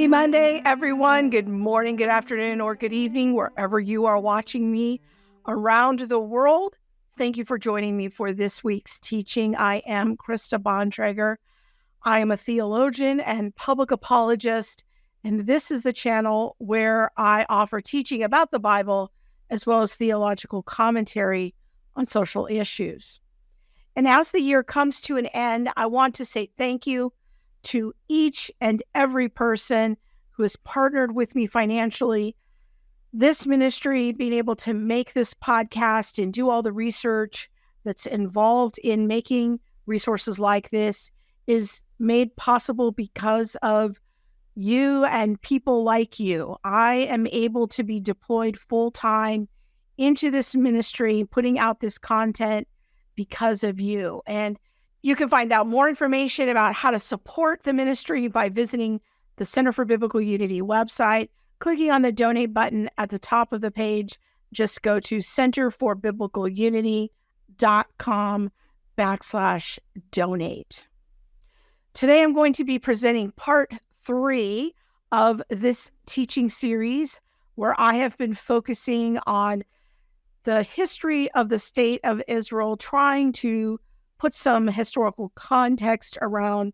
Monday, everyone. Good morning, good afternoon, or good evening, wherever you are watching me around the world. Thank you for joining me for this week's teaching. I am Krista Bontrager. I am a theologian and public apologist, and this is the channel where I offer teaching about the Bible as well as theological commentary on social issues. And as the year comes to an end, I want to say thank you to each and every person who has partnered with me financially. This ministry, being able to make this podcast and do all the research that's involved in making resources like this, is made possible because of you and people like you. I am able to be deployed full-time into this ministry, putting out this content because of you. And you can find out more information about how to support the ministry by visiting the Center for Biblical Unity website, clicking on the donate button at the top of the page. Just go to centerforbiblicalunity.com/donate. Today, I'm going to be presenting part 3 of this teaching series, where I have been focusing on the history of the state of Israel, trying to put some historical context around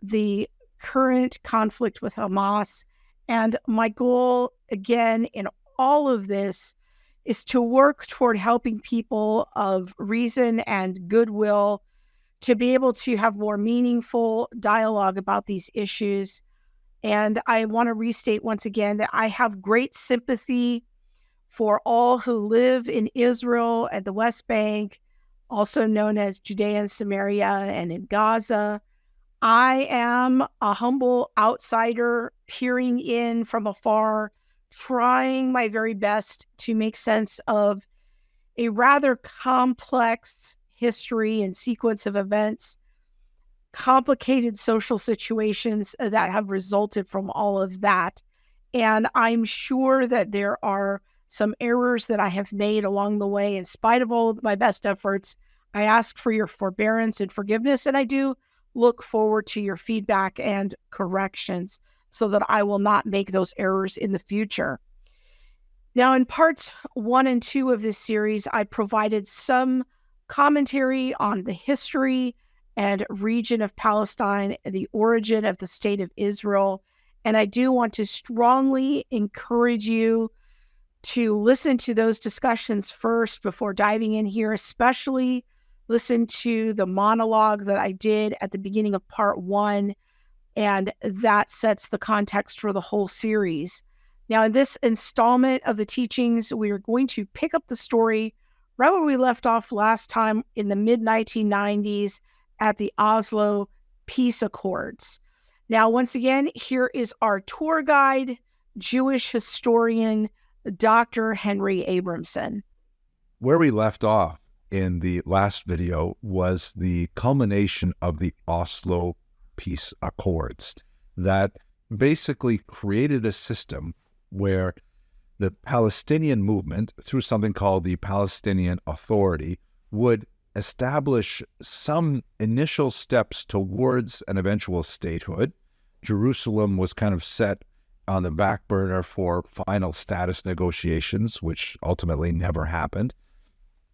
the current conflict with Hamas. And my goal, again, in all of this is to work toward helping people of reason and goodwill to be able to have more meaningful dialogue about these issues. And I want to restate once again that I have great sympathy for all who live in Israel and the West Bank, also known as Judea and Samaria, and in Gaza. I am a humble outsider peering in from afar, trying my very best to make sense of a rather complex history and sequence of events, complicated social situations that have resulted from all of that. And I'm sure that there are some errors that I have made along the way. In spite of all of my best efforts, I ask for your forbearance and forgiveness, and I do look forward to your feedback and corrections so that I will not make those errors in the future. Now, in parts 1 and 2 of this series, I provided some commentary on the history and region of Palestine, the origin of the state of Israel, and I do want to strongly encourage you to listen to those discussions first before diving in here, especially listen to the monologue that I did at the beginning of part 1, and that sets the context for the whole series. Now, in this installment of the teachings, we are going to pick up the story right where we left off last time in the mid-1990s at the Oslo Peace Accords. Now, once again, here is our tour guide, Jewish historian, Dr. Henry Abramson. Where we left off in the last video was the culmination of the Oslo Peace Accords that basically created a system where the Palestinian movement, through something called the Palestinian Authority, would establish some initial steps towards an eventual statehood. Jerusalem was kind of set on the back burner for final status negotiations, which ultimately never happened.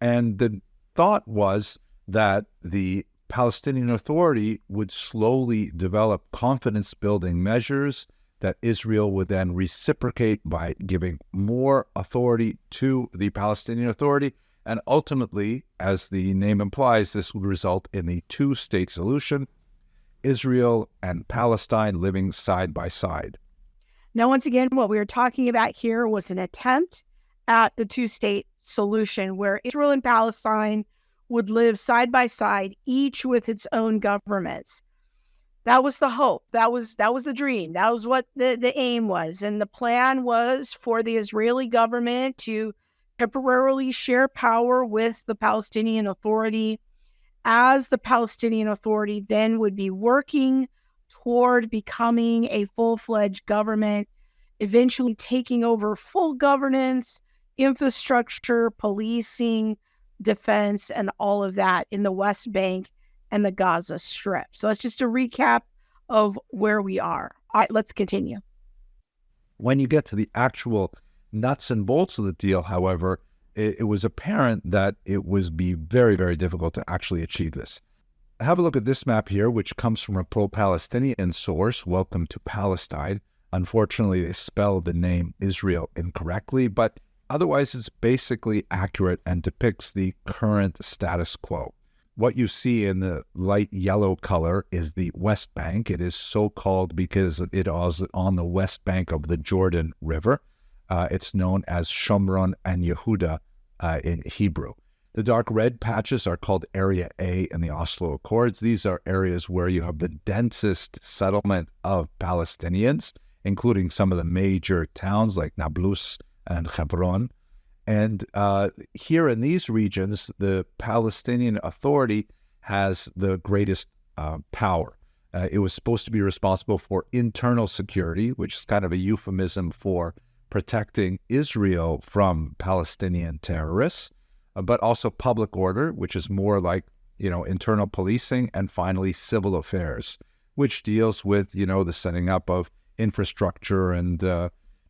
And the thought was that the Palestinian Authority would slowly develop confidence-building measures that Israel would then reciprocate by giving more authority to the Palestinian Authority. And ultimately, as the name implies, this would result in the two-state solution, Israel and Palestine living side by side. Now, once again, what we were talking about here was an attempt at the two-state solution where Israel and Palestine would live side by side, each with its own governments. That was the hope. That was the dream. That was what the aim was. And the plan was for the Israeli government to temporarily share power with the Palestinian Authority, as the Palestinian Authority then would be working toward becoming a full-fledged government, eventually taking over full governance, infrastructure, policing, defense, and all of that in the West Bank and the Gaza Strip. So that's just a recap of where we are. All right, let's continue. When you get to the actual nuts and bolts of the deal, however, it was apparent that it would be very, very difficult to actually achieve this. Have a look at this map here, which comes from a pro-Palestinian source, Welcome to Palestine. Unfortunately, they spelled the name Israel incorrectly, but otherwise it's basically accurate and depicts the current status quo. What you see in the light yellow color is the West Bank. It is so called because it is on the west bank of the Jordan River. It's known as Shomron and Yehuda in Hebrew. The dark red patches are called Area A in the Oslo Accords. These are areas where you have the densest settlement of Palestinians, including some of the major towns like Nablus and Hebron. And here in these regions, the Palestinian Authority has the greatest power. It was supposed to be responsible for internal security, which is kind of a euphemism for protecting Israel from Palestinian terrorists, but also public order, which is more like, internal policing, and finally civil affairs, which deals with, the setting up of infrastructure and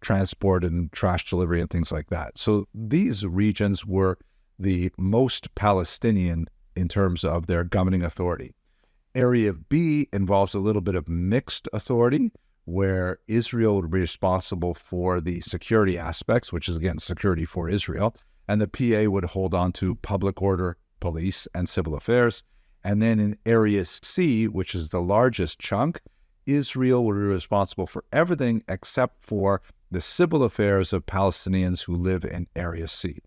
transport and trash delivery and things like that. So these regions were the most Palestinian in terms of their governing authority. Area B involves a little bit of mixed authority, where Israel would be responsible for the security aspects, which is, again, security for Israel, and the PA would hold on to public order, police, and civil affairs. And then in Area C, which is the largest chunk, Israel would be responsible for everything except for the civil affairs of Palestinians who live in Area C.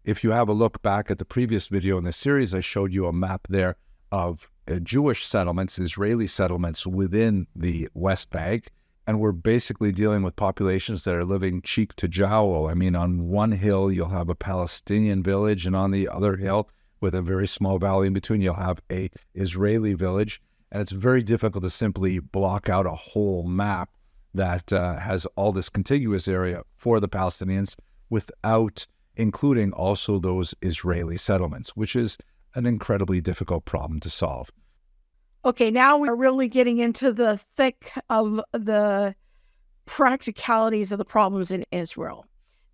If you have a look back at the previous video in this series, I showed you a map there of Jewish settlements, Israeli settlements within the West Bank, and we're basically dealing with populations that are living cheek to jowl. I mean, on one hill, you'll have a Palestinian village, and on the other hill, with a very small valley in between, you'll have a Israeli village, and it's very difficult to simply block out a whole map that has all this contiguous area for the Palestinians without including also those Israeli settlements, which is an incredibly difficult problem to solve. Okay, now we're really getting into the thick of the practicalities of the problems in Israel.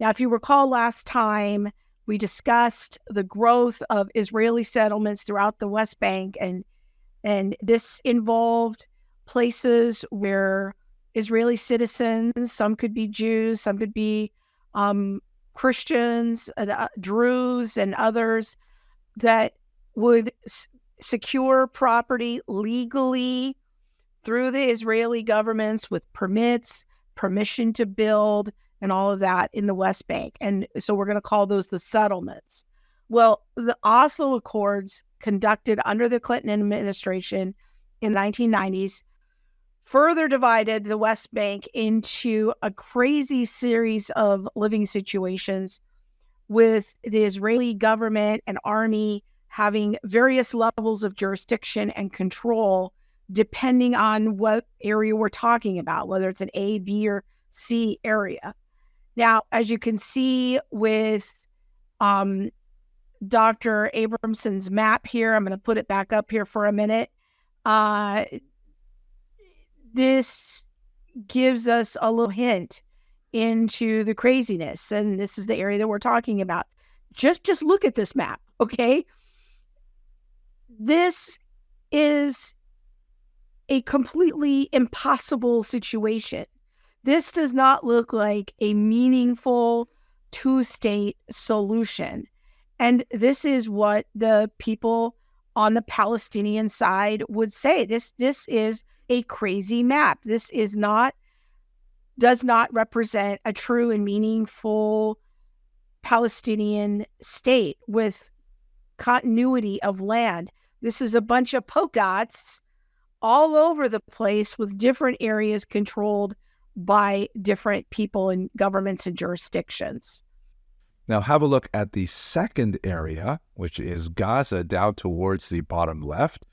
Now, if you recall last time, we discussed the growth of Israeli settlements throughout the West Bank, and this involved places where Israeli citizens, some could be Jews, some could be Christians, Druze, and others, that would secure property legally through the Israeli governments with permits, permission to build, and all of that in the West Bank. And so we're going to call those the settlements. Well, the Oslo Accords, conducted under the Clinton administration in the 1990s, further divided the West Bank into a crazy series of living situations, with the Israeli government and army having various levels of jurisdiction and control depending on what area we're talking about, whether it's an A, B, or C area. Now, as you can see with Dr. Abramson's map here, I'm going to put it back up here for a minute. This gives us a little hint into the craziness, and this is the area that we're talking about. Just look at this map, okay? This is a completely impossible situation. This does not look like a meaningful two-state solution. And this is what the people on the Palestinian side would say. This is a crazy map. This does not represent a true and meaningful Palestinian state with continuity of land. This is a bunch of polka dots all over the place with different areas controlled by different people and governments and jurisdictions. Now have a look at the second area, which is Gaza, down towards the bottom left.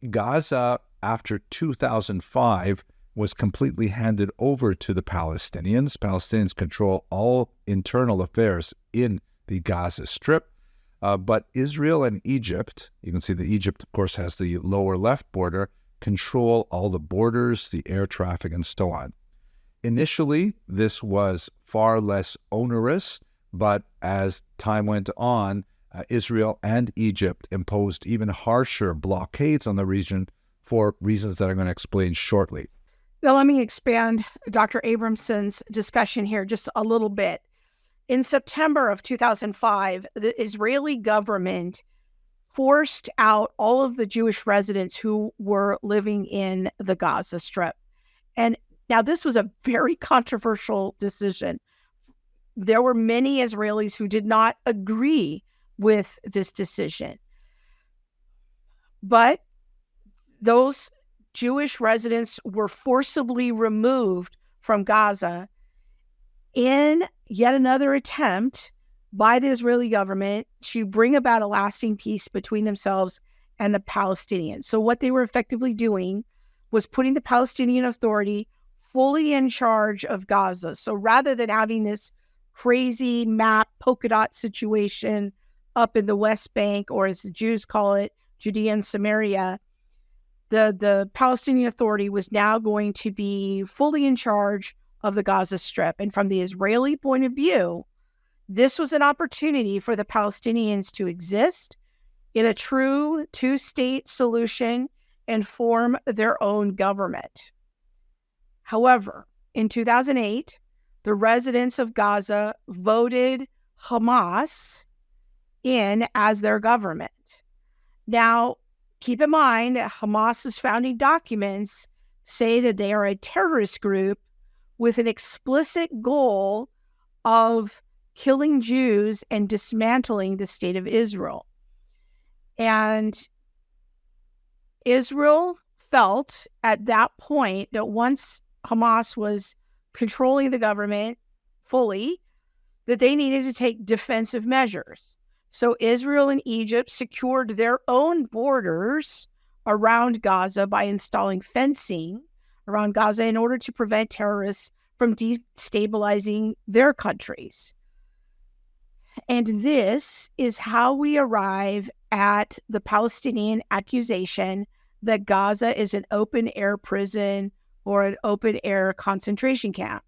Gaza, after 2005, was completely handed over to the Palestinians. Palestinians control all internal affairs in the Gaza Strip. But Israel and Egypt, you can see that Egypt, of course, has the lower left border, control all the borders, the air traffic, and so on. Initially, this was far less onerous, but as time went on, Israel and Egypt imposed even harsher blockades on the region for reasons that I'm going to explain shortly. Now, let me expand Dr. Abramson's discussion here just a little bit. In September of 2005, the Israeli government forced out all of the Jewish residents who were living in the Gaza Strip. And now this was a very controversial decision. There were many Israelis who did not agree with this decision. But those Jewish residents were forcibly removed from Gaza in yet another attempt by the Israeli government to bring about a lasting peace between themselves and the Palestinians. So what they were effectively doing was putting the Palestinian Authority fully in charge of Gaza. So rather than having this crazy map polka dot situation up in the West Bank, or as the Jews call it, Judea and Samaria, the Palestinian Authority was now going to be fully in charge of the Gaza Strip. And from the Israeli point of view, this was an opportunity for the Palestinians to exist in a true two-state solution and form their own government. However, in 2008, the residents of Gaza voted Hamas in as their government. Now, keep in mind, Hamas's founding documents say that they are a terrorist group with an explicit goal of killing Jews and dismantling the state of Israel. And Israel felt at that point that once Hamas was controlling the government fully, that they needed to take defensive measures. So Israel and Egypt secured their own borders around Gaza by installing fencing around Gaza in order to prevent terrorists from destabilizing their countries. And this is how we arrive at the Palestinian accusation that Gaza is an open-air prison or an open-air concentration camp.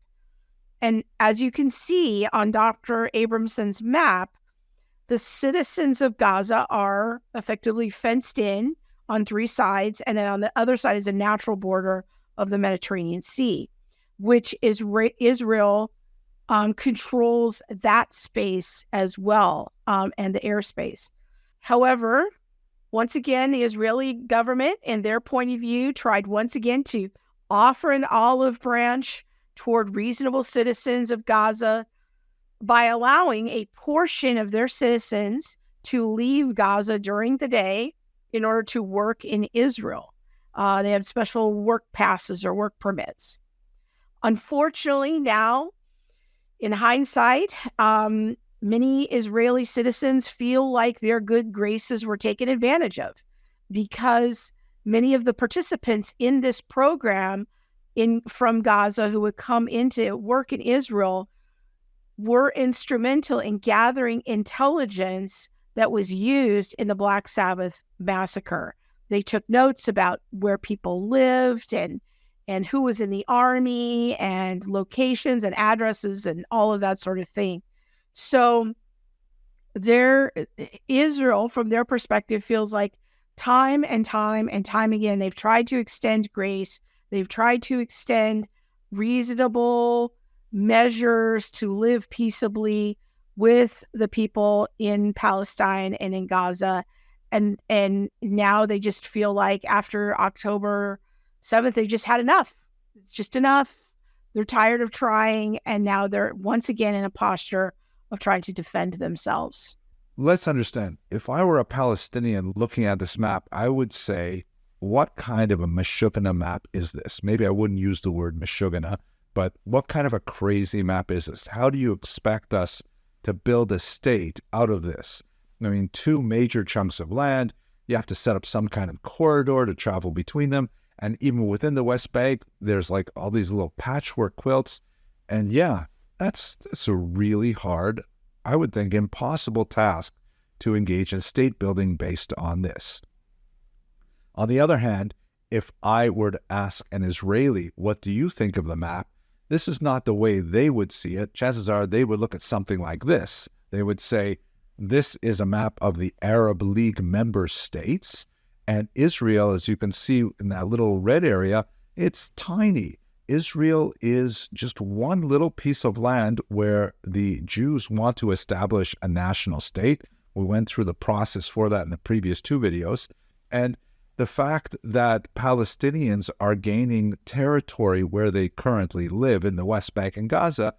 And as you can see on Dr. Abramson's map, the citizens of Gaza are effectively fenced in on three sides, and then on the other side is a natural border of the Mediterranean Sea, which is Israel controls that space as well, and the airspace. However, once again, the Israeli government, in their point of view, tried once again to offer an olive branch toward reasonable citizens of Gaza by allowing a portion of their citizens to leave Gaza during the day in order to work in Israel. They had special work passes or work permits. Unfortunately, now, in hindsight, many Israeli citizens feel like their good graces were taken advantage of because many of the participants in this program from Gaza who would come into work in Israel were instrumental in gathering intelligence that was used in the Black Sabbath massacre. They took notes about where people lived and who was in the army and locations and addresses and all of that sort of thing. So Israel, from their perspective, feels like time and time and time again, they've tried to extend grace. They've tried to extend reasonable measures to live peaceably with the people in Palestine and in Gaza. And now they just feel like after October 7th, they just had enough. It's just enough. They're tired of trying. And now they're once again in a posture of trying to defend themselves. Let's understand. If I were a Palestinian looking at this map, I would say, what kind of a Meshuggah map is this? Maybe I wouldn't use the word Meshuggah, but what kind of a crazy map is this? How do you expect us to build a state out of this? I mean, two major chunks of land. You have to set up some kind of corridor to travel between them. And even within the West Bank, there's like all these little patchwork quilts. And yeah, that's a really hard, I would think, impossible task to engage in state building based on this. On the other hand, if I were to ask an Israeli, what do you think of the map? this is not the way they would see it. Chances are they would look at something like this. They would say, this is a map of the Arab League member states, and Israel, as you can see in that little red area, it's tiny. Israel is just one little piece of land where the Jews want to establish a national state. We went through the process for that in the previous two videos. And the fact that Palestinians are gaining territory where they currently live in the West Bank and Gaza,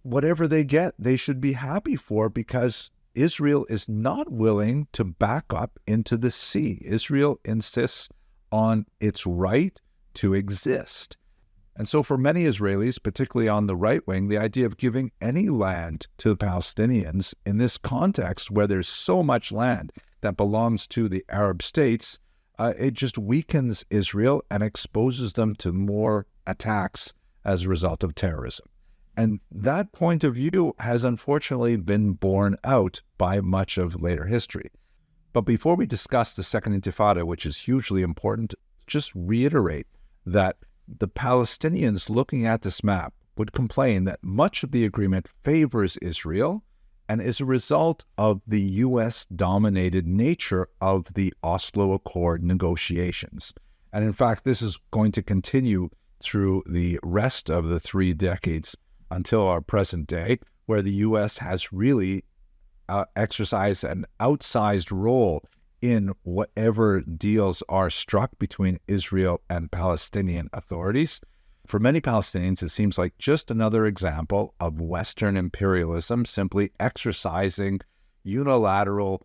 whatever they get, they should be happy for, because Israel is not willing to back up into the sea. Israel insists on its right to exist. And so for many Israelis, particularly on the right wing, the idea of giving any land to the Palestinians in this context where there's so much land that belongs to the Arab states, it just weakens Israel and exposes them to more attacks as a result of terrorism. And that point of view has unfortunately been borne out by much of later history. But before we discuss the Second Intifada, which is hugely important, just reiterate that the Palestinians looking at this map would complain that much of the agreement favors Israel and is a result of the U.S.-dominated nature of the Oslo Accord negotiations. And in fact, this is going to continue through the rest of the 3 decades until our present day, where the U.S. has really exercised an outsized role in whatever deals are struck between Israel and Palestinian authorities. For many Palestinians, it seems like just another example of Western imperialism simply exercising unilateral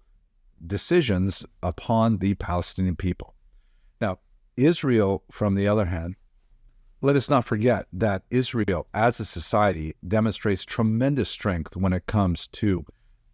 decisions upon the Palestinian people. Now, Israel, from the other hand, let us not forget that Israel as a society demonstrates tremendous strength when it comes to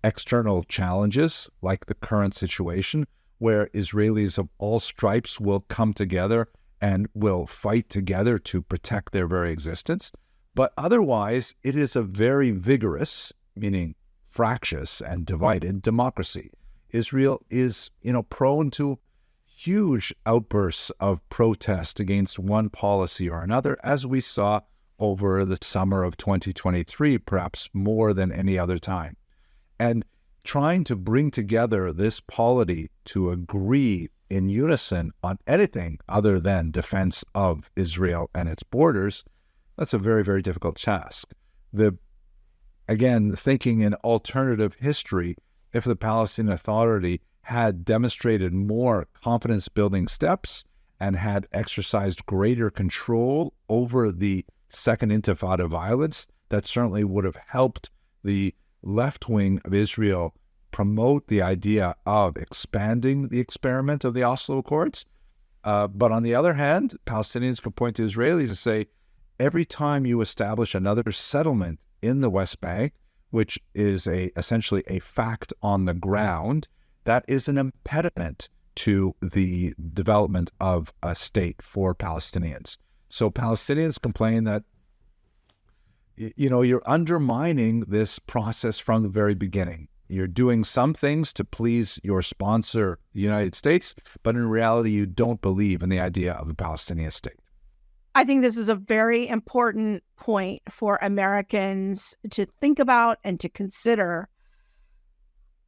external challenges like the current situation, where Israelis of all stripes will come together and will fight together to protect their very existence. But otherwise, it is a very vigorous, meaning fractious and divided democracy. Israel is, prone to huge outbursts of protest against one policy or another, as we saw over the summer of 2023, perhaps more than any other time. And trying to bring together this polity to agree in unison on anything other than defense of Israel and its borders, that's a very, very difficult task. Again, thinking in alternative history, if the Palestinian Authority had demonstrated more confidence-building steps and had exercised greater control over the Second Intifada violence, that certainly would have helped the left wing of Israel promote the idea of expanding the experiment of the Oslo Accords. But on the other hand, Palestinians can point to Israelis and say, every time you establish another settlement in the West Bank, which is essentially a fact on the ground, that is an impediment to the development of a state for Palestinians. So Palestinians complain that, you're undermining this process from the very beginning. You're doing some things to please your sponsor, the United States, but in reality, you don't believe in the idea of a Palestinian state. I think this is a very important point for Americans to think about and to consider.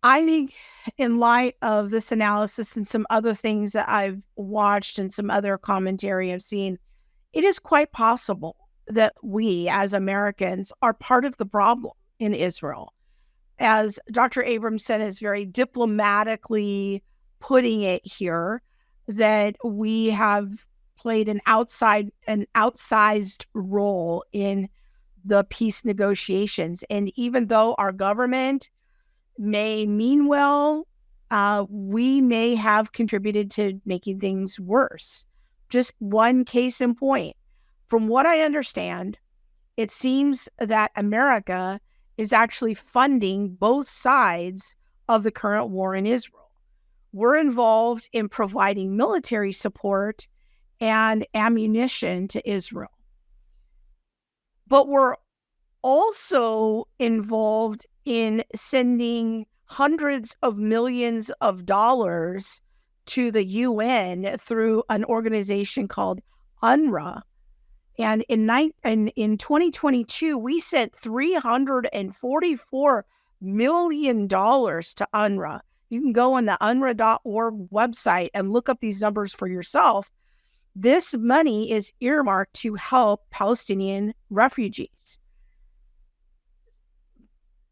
I think in light of this analysis and some other things that I've watched and some other commentary I've seen, it is quite possible that we as Americans are part of the problem in Israel. As Dr. Abramson is very diplomatically putting it here, that we have played an outsized role in the peace negotiations. And even though our government may mean well, we may have contributed to making things worse. Just one case in point. From what I understand, it seems that America is actually funding both sides of the current war in Israel. We're involved in providing military support and ammunition to Israel. But we're also involved in sending hundreds of millions of dollars to the UN through an organization called UNRWA. And in 2022, we sent $344 million to UNRWA. You can go on the UNRWA.org website and look up these numbers for yourself. This money is earmarked to help Palestinian refugees.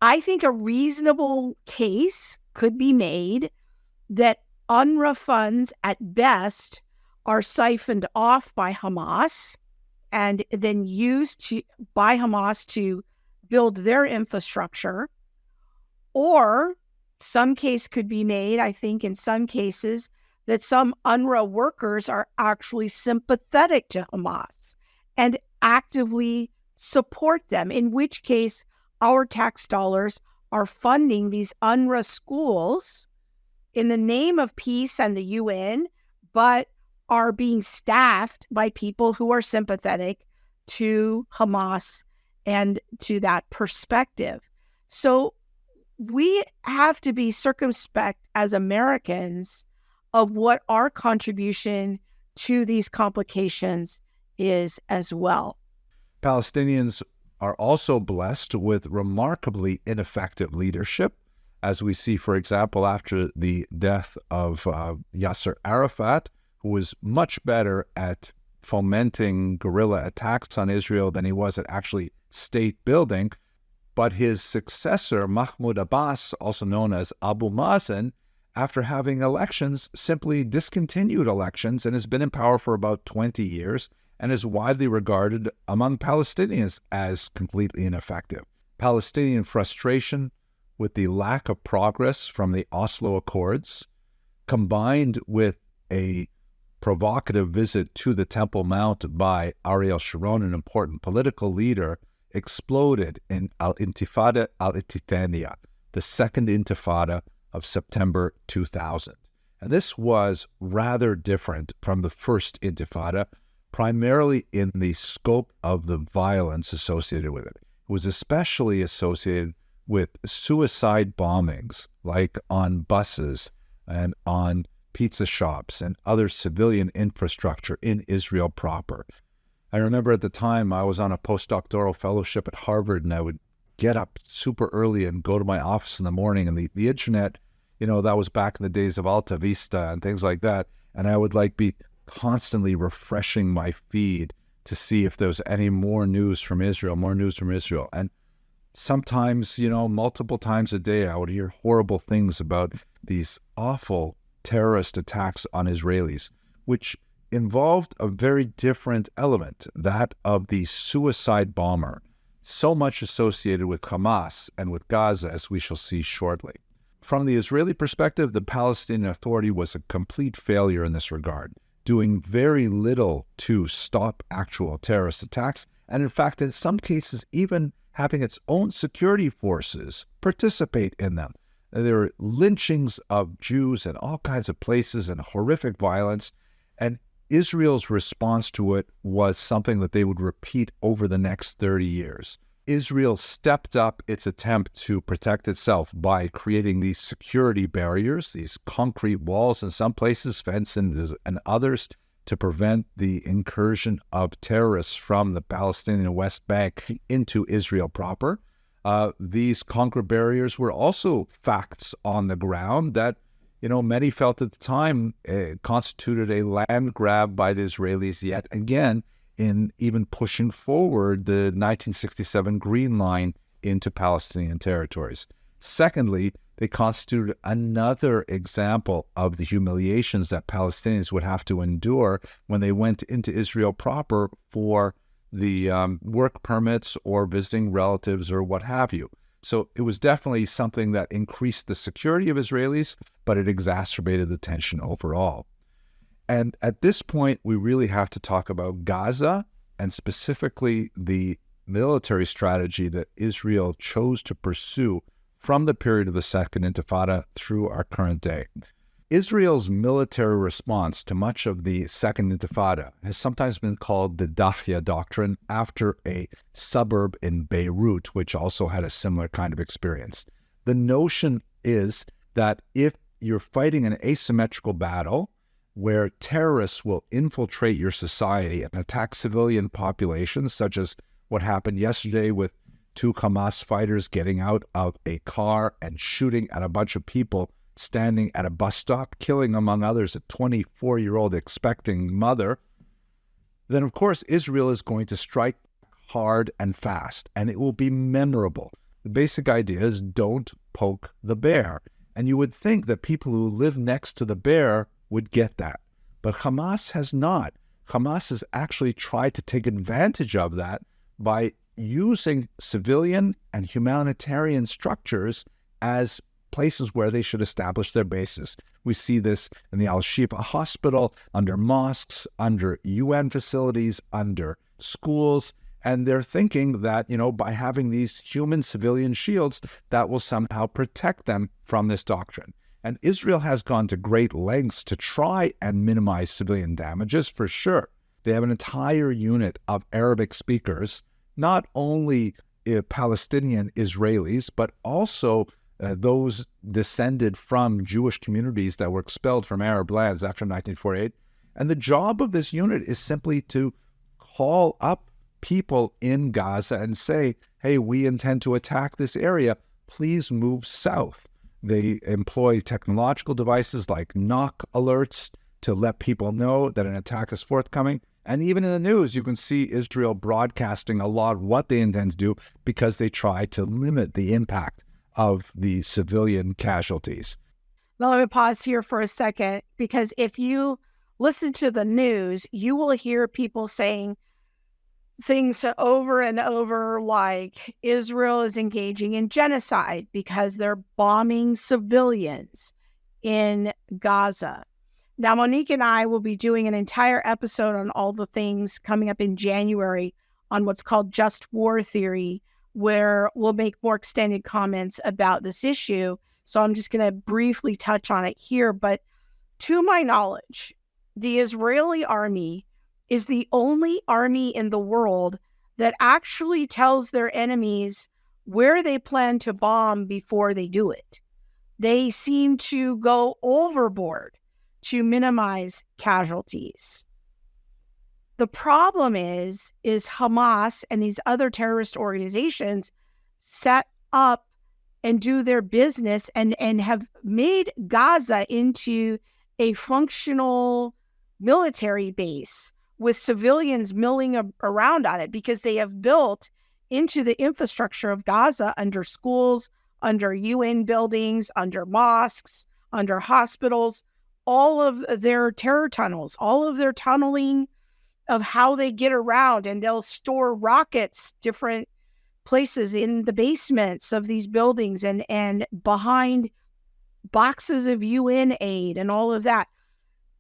I think a reasonable case could be made that UNRWA funds at best are siphoned off by Hamas and then used by Hamas to build their infrastructure. Or some case could be made, I think in some cases, that some UNRWA workers are actually sympathetic to Hamas and actively support them, in which case our tax dollars are funding these UNRWA schools in the name of peace and the UN, but are being staffed by people who are sympathetic to Hamas and to that perspective. So we have to be circumspect as Americans of what our contribution to these complications is as well. Palestinians are also blessed with remarkably ineffective leadership, as we see, for example, after the death of Yasser Arafat, who was much better at fomenting guerrilla attacks on Israel than he was at actually state building. But his successor, Mahmoud Abbas, also known as Abu Mazen, after having elections, simply discontinued elections and has been in power for about 20 years and is widely regarded among Palestinians as completely ineffective. Palestinian frustration with the lack of progress from the Oslo Accords, combined with a provocative visit to the Temple Mount by Ariel Sharon, an important political leader, exploded in Al-Intifada al-Itithaniya, the second Intifada of September 2000. And this was rather different from the first Intifada, primarily in the scope of the violence associated with it. It was especially associated with suicide bombings, like on buses and on pizza shops and other civilian infrastructure in Israel proper. I remember at the time I was on a postdoctoral fellowship at Harvard, and I would get up super early and go to my office in the morning, and the internet, that was back in the days of Alta Vista and things like that, and I would be constantly refreshing my feed to see if there was any more news from Israel. And sometimes, multiple times a day, I would hear horrible things about these awful terrorist attacks on Israelis, which involved a very different element, that of the suicide bomber, so much associated with Hamas and with Gaza, as we shall see shortly. From the Israeli perspective, the Palestinian Authority was a complete failure in this regard, doing very little to stop actual terrorist attacks, and in fact, in some cases, even having its own security forces participate in them. There were lynchings of Jews in all kinds of places and horrific violence, and Israel's response to it was something that they would repeat over the next 30 years. Israel stepped up its attempt to protect itself by creating these security barriers, these concrete walls in some places, fences and others, to prevent the incursion of terrorists from the Palestinian West Bank into Israel proper. These concrete barriers were also facts on the ground that many felt at the time constituted a land grab by the Israelis yet again in even pushing forward the 1967 Green Line into Palestinian territories. Secondly, they constituted another example of the humiliations that Palestinians would have to endure when they went into Israel proper for the work permits or visiting relatives or what have you. So it was definitely something that increased the security of Israelis, but it exacerbated the tension overall. And at this point, we really have to talk about Gaza and specifically the military strategy that Israel chose to pursue from the period of the Second Intifada through our current day. Israel's military response to much of the Second Intifada has sometimes been called the Dahya Doctrine, after a suburb in Beirut, which also had a similar kind of experience. The notion is that if you're fighting an asymmetrical battle, where terrorists will infiltrate your society and attack civilian populations, such as what happened yesterday with 2 Hamas fighters getting out of a car and shooting at a bunch of people standing at a bus stop, killing, among others, a 24-year-old expecting mother, then of course Israel is going to strike hard and fast, and it will be memorable. The basic idea is don't poke the bear. And you would think that people who live next to the bear would get that. But Hamas has not. Hamas has actually tried to take advantage of that by using civilian and humanitarian structures as places where they should establish their bases. We see this in the Al-Shifa hospital, under mosques, under UN facilities, under schools, and they're thinking that, by having these human civilian shields, that will somehow protect them from this doctrine. And Israel has gone to great lengths to try and minimize civilian damages, for sure. They have an entire unit of Arabic speakers, not only Palestinian Israelis, but also those descended from Jewish communities that were expelled from Arab lands after 1948. And the job of this unit is simply to call up people in Gaza and say, hey, we intend to attack this area. Please move south. They employ technological devices like knock alerts to let people know that an attack is forthcoming. And even in the news, you can see Israel broadcasting a lot of what they intend to do because they try to limit the impact of the civilian casualties. Now, let me pause here for a second, because if you listen to the news, you will hear people saying things over and over like Israel is engaging in genocide because they're bombing civilians in Gaza. Now, Monique and I will be doing an entire episode on all the things coming up in January on what's called just war theory, where we'll make more extended comments about this issue. So I'm just going to briefly touch on it here. But to my knowledge, the Israeli army is the only army in the world that actually tells their enemies where they plan to bomb before they do it. They seem to go overboard to minimize casualties. The problem is Hamas and these other terrorist organizations set up and do their business and have made Gaza into a functional military base with civilians milling around on it, because they have built into the infrastructure of Gaza, under schools, under UN buildings, under mosques, under hospitals, all of their terror tunnels, all of their tunneling of how they get around, and they'll store rockets different places in the basements of these buildings and behind boxes of UN aid and all of that.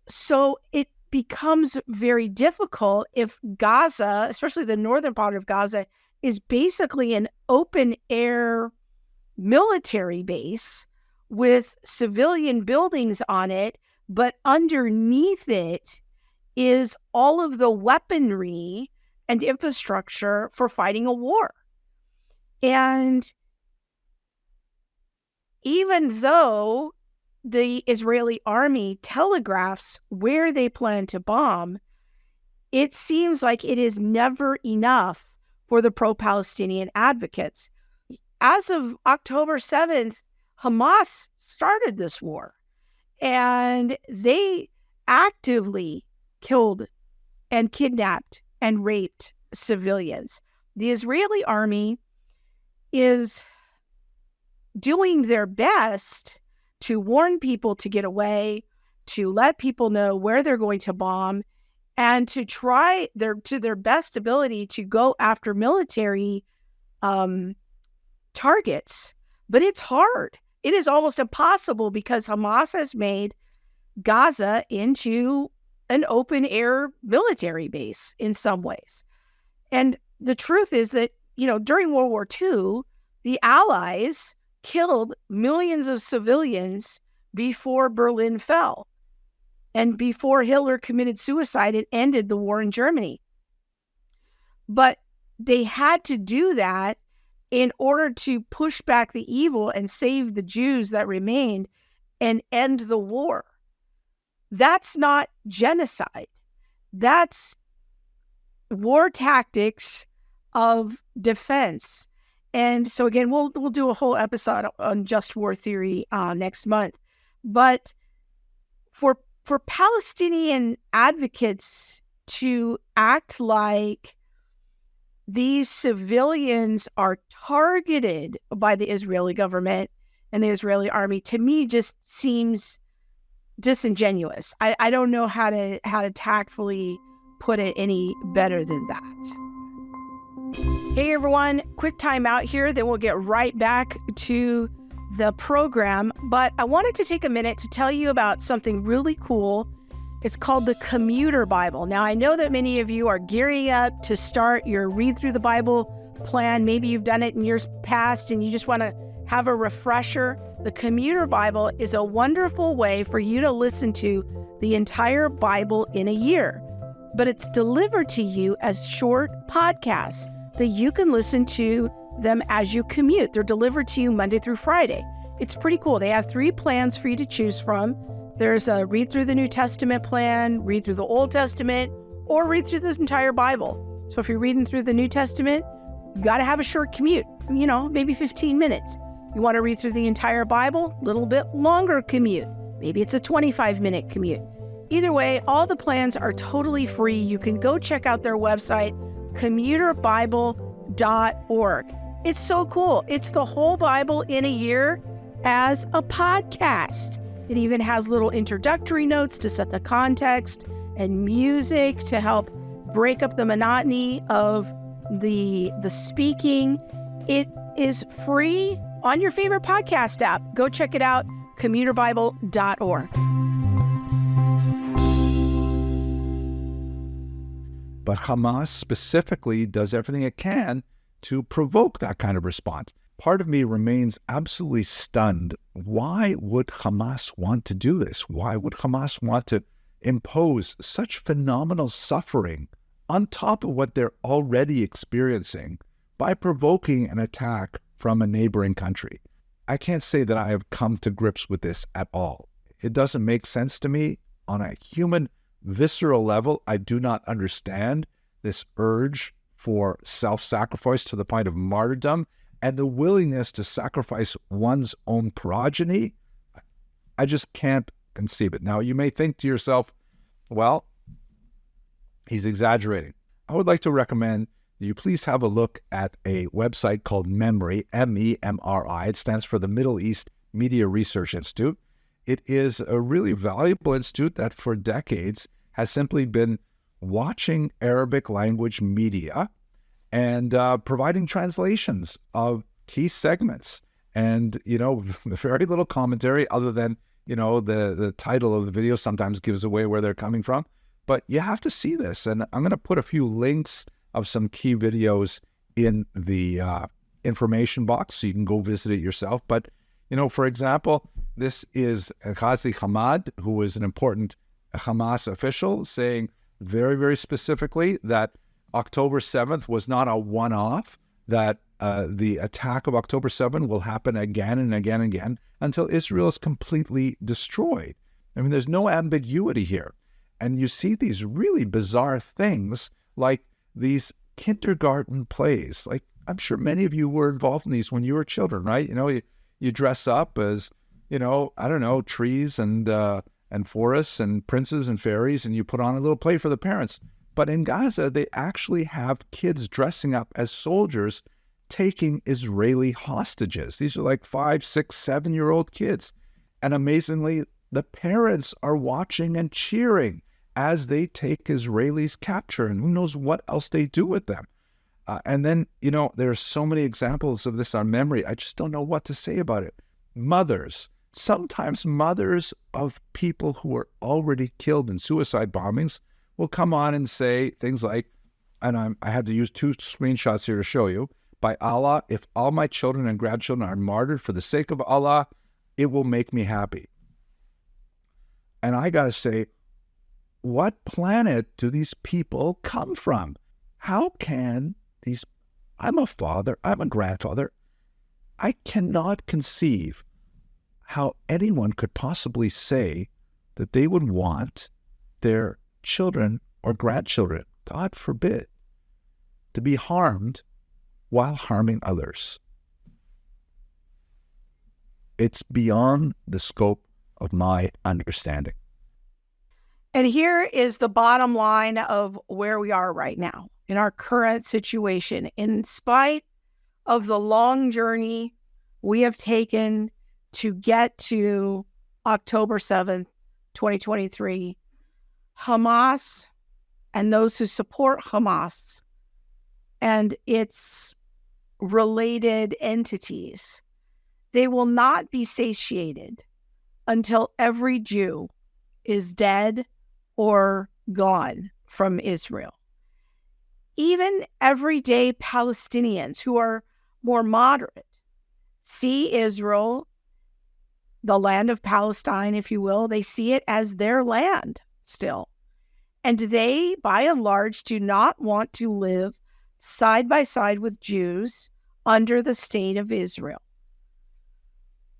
So it becomes very difficult if Gaza, especially the northern part of Gaza, is basically an open air military base with civilian buildings on it, but underneath it is all of the weaponry and infrastructure for fighting a war. And even though the Israeli army telegraphs where they plan to bomb, it seems like it is never enough for the pro-Palestinian advocates. As of October 7th, Hamas started this war, and they actively killed and kidnapped and raped civilians. The Israeli army is doing their best to warn people to get away, to let people know where they're going to bomb, and to try their best ability to go after military targets. But it's hard. It is almost impossible because Hamas has made Gaza into an open air military base in some ways. And the truth is that, during World War II, the Allies killed millions of civilians before Berlin fell and before Hitler committed suicide and ended the war in Germany. But they had to do that in order to push back the evil and save the Jews that remained and end the war. That's not genocide. That's war tactics of defense. And so again, we'll do a whole episode on just war theory next month. But for Palestinian advocates to act like these civilians are targeted by the Israeli government and the Israeli army, to me, just seems disingenuous. I don't know how to tactfully put it any better than that. Hey everyone, quick time out here, then we'll get right back to the program. But I wanted to take a minute to tell you about something really cool. It's called the Commuter Bible. Now, I know that many of you are gearing up to start your Read Through the Bible plan. Maybe you've done it in years past and you just want to have a refresher. The Commuter Bible is a wonderful way for you to listen to the entire Bible in a year. But it's delivered to you as short podcasts that you can listen to them as you commute. They're delivered to you Monday through Friday. It's pretty cool. They have 3 plans for you to choose from. There's a Read Through the New Testament plan, Read Through the Old Testament, or Read Through the entire Bible. So if you're reading through the New Testament, you got to have a short commute, maybe 15 minutes. You want to read through the entire Bible, a little bit longer commute. Maybe it's a 25-minute commute. Either way, all the plans are totally free. You can go check out their website, commuterbible.org. It's so cool. It's the whole Bible in a year as a podcast. It even has little introductory notes to set the context and music to help break up the monotony of the speaking. It is free on your favorite podcast app. Go check it out, commuterbible.org. But Hamas specifically does everything it can to provoke that kind of response. Part of me remains absolutely stunned. Why would Hamas want to do this? Why would Hamas want to impose such phenomenal suffering on top of what they're already experiencing by provoking an attack from a neighboring country? I can't say that I have come to grips with this at all. It doesn't make sense to me on a human, visceral level. I do not understand this urge for self-sacrifice to the point of martyrdom and the willingness to sacrifice one's own progeny. I just can't conceive it. Now, you may think to yourself, well, he's exaggerating. I would like to recommend that you please have a look at a website called MEMRI, M-E-M-R-I. It stands for the Middle East Media Research Institute. It is a really valuable institute that for decades has simply been watching Arabic language media and providing translations of key segments. And, very little commentary other than, the title of the video sometimes gives away where they're coming from. But you have to see this. And I'm going to put a few links of some key videos in the information box so you can go visit it yourself. But, for example, this is Ghazi Hamad, who is an important Hamas official, saying very, very specifically that October 7th was not a one-off, that the attack of October 7th will happen again and again and again until Israel is completely destroyed. I mean, there's no ambiguity here. And you see these really bizarre things like these kindergarten plays. Like, I'm sure many of you were involved in these when you were children, right? You dress up as, trees and forests and princes and fairies, and you put on a little play for the parents. But in Gaza, they actually have kids dressing up as soldiers taking Israeli hostages. These are like 5, 6, 7-year-old kids. And amazingly, the parents are watching and cheering as they take Israelis capture, and who knows what else they do with them. And then, there are so many examples of this on MEMRI. I just don't know what to say about it. Sometimes mothers of people who are already killed in suicide bombings will come on and say things like, and I had to use 2 screenshots here to show you, by Allah, if all my children and grandchildren are martyred for the sake of Allah, it will make me happy. And I got to say, what planet do these people come from? How can I'm a father, I'm a grandfather, I cannot conceive how anyone could possibly say that they would want their children or grandchildren, God forbid, to be harmed while harming others. It's beyond the scope of my understanding. And here is the bottom line of where we are right now in our current situation. In spite of the long journey we have taken to get to October 7th, 2023, Hamas and those who support Hamas and its related entities, they will not be satiated until every Jew is dead or gone from Israel. Even everyday Palestinians who are more moderate see Israel, the land of Palestine, if you will, they see it as their land still. And they, by and large, do not want to live side by side with Jews under the state of Israel.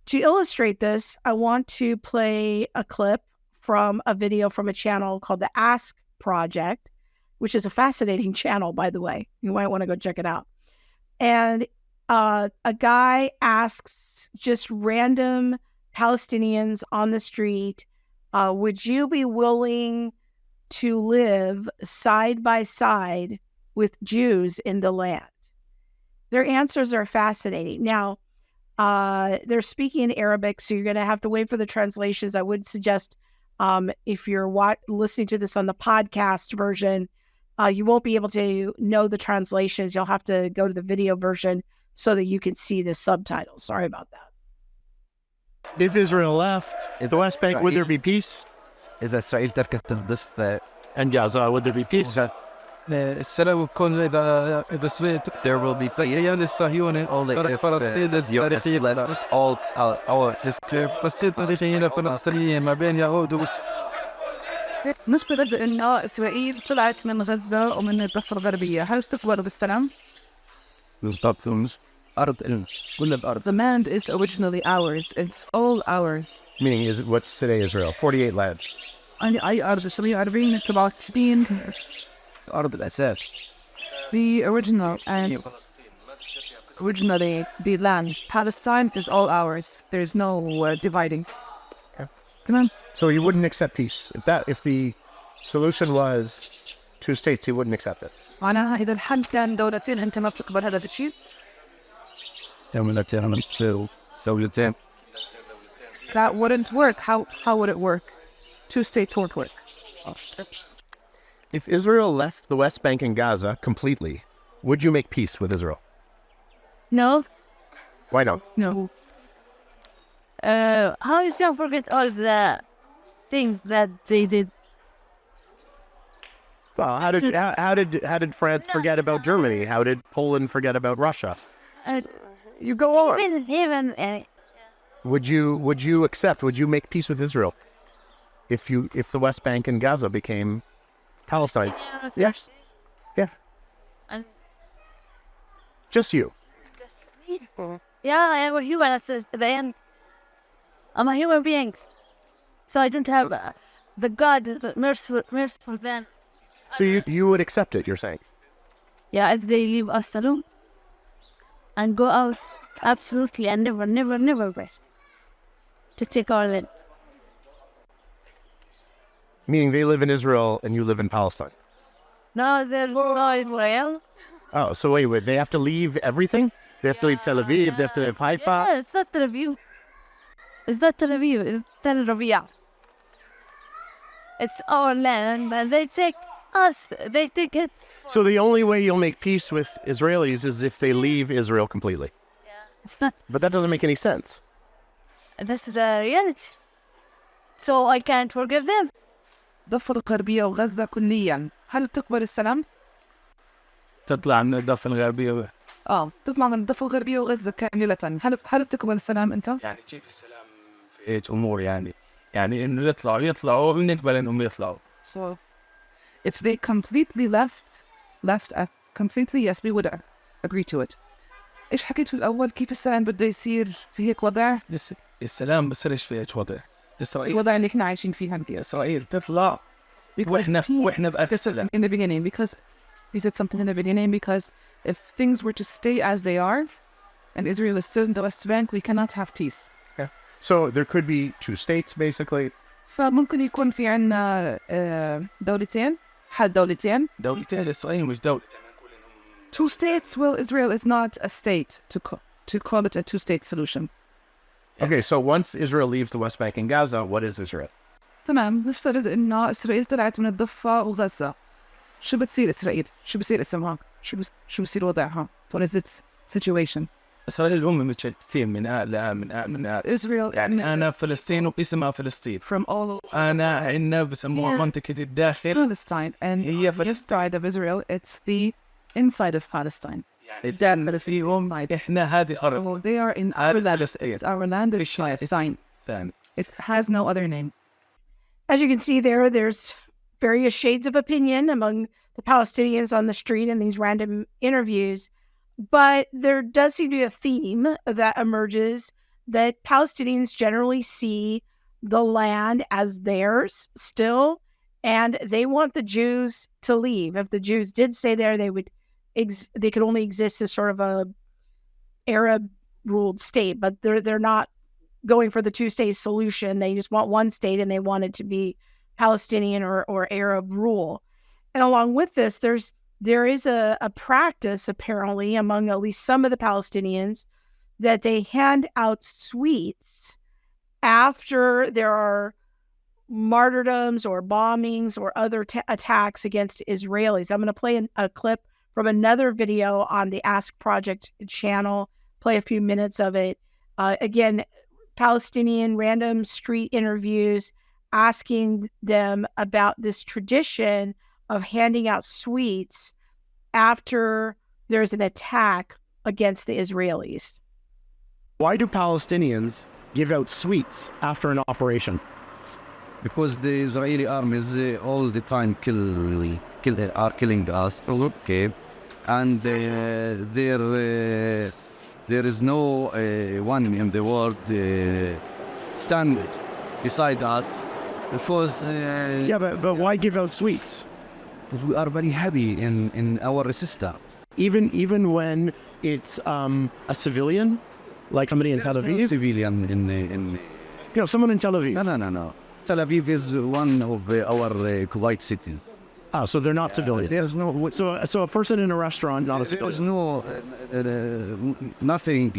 To illustrate this, I want to play a clip from a video from a channel called the Ask Project, which is a fascinating channel, by the way. You might want to go check it out. And a guy asks just random Palestinians on the street, would you be willing to live side by side with Jews in the land? Their answers are fascinating. Now, they're speaking in Arabic, so you're going to have to wait for the translations. I would suggest if you're listening to this on the podcast version, you won't be able to know the translations. You'll have to go to the video version so that you can see the subtitles. Sorry about that. If Israel left the West Bank, would there be peace? إذا إسرائيل تركت تضيف And Gaza, would there be peace? السلام يكون إذا إسرائيل there will be peace الكيان الصهيوني only ترك if فلسطين Zionist التاريخية left all history. فلسطين التاريخية الفلسطينية ما بين يهود نفترض إنه إسرائيل طلعت من غزة ومن الضفة الغربية، هل تقبل بالسلام؟ أرض إلنا كل الأرض. The land is originally ours. It's all ours. Meaning is what's today Israel? 48 lands. أي أرض 47 67 أرض الأساس. The original and originally the land Palestine is all ours. There's no dividing. Come on. So you wouldn't accept peace if the solution was 2 states, you wouldn't accept it. معناها إذا الحل كان دولتين أنت ما بتقبل هذا الشيء. دولتين. That wouldn't work. How would it work? 2 states won't work. If Israel left the West Bank and Gaza completely, would you make peace with Israel? No. Why not? No. How you can forget all the things that they did? Well, how did France forget about Germany? How did Poland forget about Russia? You go on. Even Would you make peace with Israel if the West Bank and Gaza became Palestine? Yes. Yeah. And Just you. yeah, I am a human at the end. I'm a human being, so I don't have the God is merciful then. So you would accept it, you're saying? Yeah, if they leave us alone and go out, absolutely, and never rest to take our land. Meaning they live in Israel and you live in Palestine. No, there's no Israel. Oh, so wait, they have to leave everything? They have to leave Tel Aviv, they have to leave Haifa? Yeah, it's not Tel Aviv. It's not Tel Aviv, it's Tel Rabia. It's our land, and they take us, they take it. So the only way you'll make peace with Israelis is if they leave Israel completely. It's not, But that doesn't make any sense. this is a reality. So I can't forgive them. الضفة الغربية وغزة كليا، هل تقبل السلام؟ تطلع من الضفة الغربية. تطلع من الضفة الغربية وغزة كاملة، هل تقبل السلام أنت؟ يعني كيف السلام في إيش أمور يعني إنه يطلعوا ونقبل إنهم يطلعوا. So, if they completely left completely, yes, we would agree to it. إيش حكيت في الأول كيف السلام بده يصير في هيك وضع؟ السلام بصيرش في إيش وضع. إسرائيل الوضع اللي احنا عايشين فيه هذه. إسرائيل تطلع وإحنا بأكسلة. In the beginning, because he said something in the beginning, because if things were to stay as they are, and Israel is still in the West Bank, we cannot have peace. So there could be two states, basically. فممكن يكون في عنا دولتين، حل دولتين. دولتين إسرائيل مش دولة. Two states. Well, Israel is not a state to call it a two-state solution. Okay, so once Israel leaves the West Bank and Gaza, what is Israel? تمام. نفترض إنه إسرائيل طلعت من الضفة وغزة. شو بتصير إسرائيل؟ شو بصير اسمها؟ شو بصير وضعها؟ What is its situation? إسرائيل هم متشتتين من آل Israel. يعني أنا فلسطين واسمها فلسطين. From all over. أنا عندنا بسموها منطقة الداخل. Palestine, and هي the inside of Israel, it's the inside of Palestine. يعني فيهم إحنا هذه أرض. So they are in our land. It's our land. It's فيش Palestine. ثاني. It has no other name. As you can see there's various shades of opinion among the Palestinians on the street in these random interviews. But there does seem to be a theme that emerges that Palestinians generally see the land as theirs still, and they want the Jews to leave. If the Jews did stay there, they could only exist as sort of a Arab-ruled state. But they're not going for the two-state solution. They just want one state, and they want it to be Palestinian or Arab rule. And along with this, there is a practice, apparently, among at least some of the Palestinians that they hand out sweets after there are martyrdoms or bombings or other attacks against Israelis. I'm going to play a clip from another video on the Ask Project channel, play a few minutes of it. Again, Palestinian random street interviews asking them about this tradition of handing out sweets after there's an attack against the Israelis. Why do Palestinians give out sweets after an operation? Because the Israeli armies all the time are killing us. Okay, and there is no one in the world stand beside us. Because but why give out sweets? because we are very happy in our resistance. Even when it's a civilian, like somebody in Tel Aviv. Civilian in Someone in Tel Aviv. no. Tel Aviv is one of our Kuwait cities. Ah, so they're not civilians. There's no So a person in a restaurant, not a there's civilian. no nothing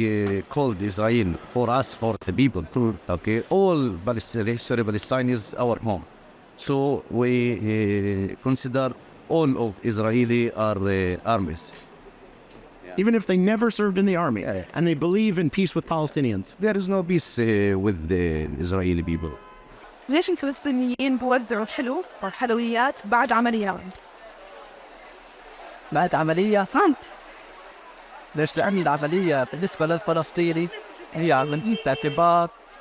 called Israel for us, for the people. Okay, all Palestine is our home. So we consider all of Israeli are armies. Even if they never served in the army, and they believe in peace with Palestinians. There is no peace with the Israeli people. ليش الفلسطينيين بوزعوا حلو أو حلويات بعد عمليات؟ بعد عملية فهمت؟ ليش؟ لأن العملية بالنسبة للفلسطيني هي عملية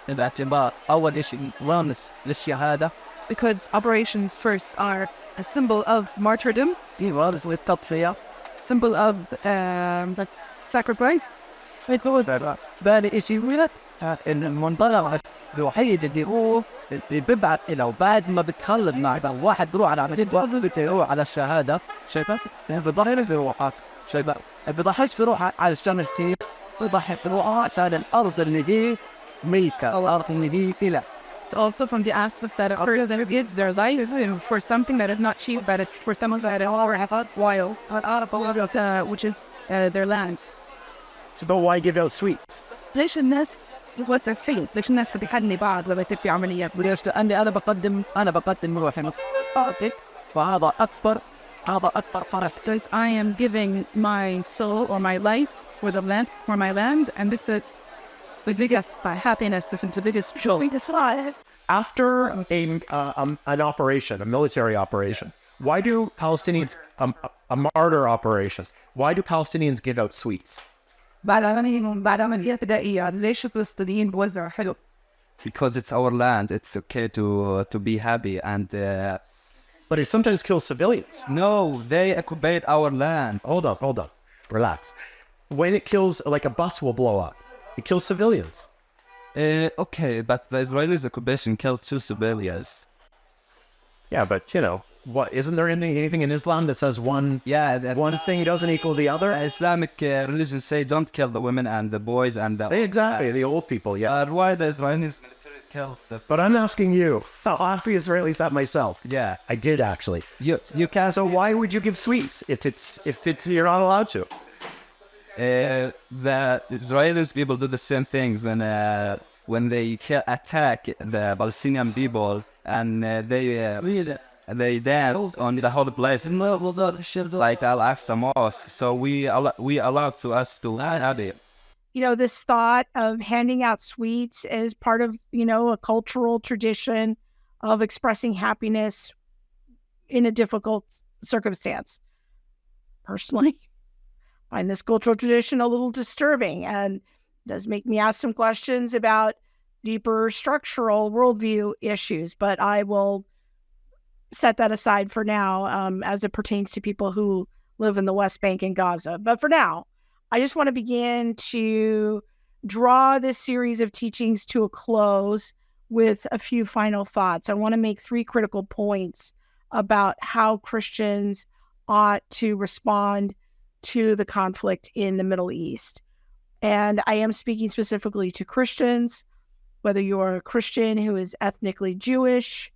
باعتبار أول شيء رمز للشهادة. Because operations first are a symbol of martyrdom, هي رمز للتضحية. symbol of sacrifice. ثاني شيء ولد المنطلق الوحيد اللي هو اللي بيبعث له بعد ما بتخلص مع واحد بروح على عملية بده يروح على الشهادة. شايفة؟ بضحي في روحك. شايفة؟ بضحيش في روحك علشان الكيس، بضحي في روحك عشان الأرض اللي هي ملكة، الأرض اللي هي إله. It's also from the aspect that a person gives their life for something that is not cheap, but it's for someone that is worthwhile, which is their lands. So, but why give out sweets? ليش الناس توزع فيه؟ ليش الناس بتحني بعض لما يصير في عمليات؟ وليش؟ لأني أنا بقدم روحي فهذا أكبر فرح. Because I am giving my soul or my life for my land, and this is the biggest happiness. This is the biggest joy. After an operation, a military operation, why do Palestinians, a martyr operations, why do Palestinians give out sweets? بعد عمليات فدائية ليش الفلسطينيين بوزعوا حلو؟ Because it's our land, it's okay to be happy and But it sometimes kills civilians. no, they occupied our land. Hold on, relax. When it kills, like a bus will blow up, it kills civilians. Okay, but the Israelis occupation killed 2 civilians. Yeah, but what? Isn't there anything in Islam that says one That's thing doesn't equal the other? Islamic religion say don't kill the women and the boys and the Exactly, the old people. Yeah. why the Israelis military killed the But I'm asking you. I'll be Israelis that myself. yeah. I did actually. You can So why would you give sweets if you're not allowed to? the Israelis people do the same things when they attack the Palestinian people and they dance on the whole place like Al-Aqsa Mosque. So we allowed to us to have it. This thought of handing out sweets as part of, a cultural tradition of expressing happiness in a difficult circumstance. Personally, I find this cultural tradition a little disturbing and does make me ask some questions about deeper structural worldview issues, but I will set that aside for now as it pertains to people who live in the West Bank and Gaza. But for now, I just want to begin to draw this series of teachings to a close with a few final thoughts. I want to make 3 critical points about how Christians ought to respond to the conflict in the Middle East. And I am speaking specifically to Christians, whether you're a Christian who is ethnically Jewish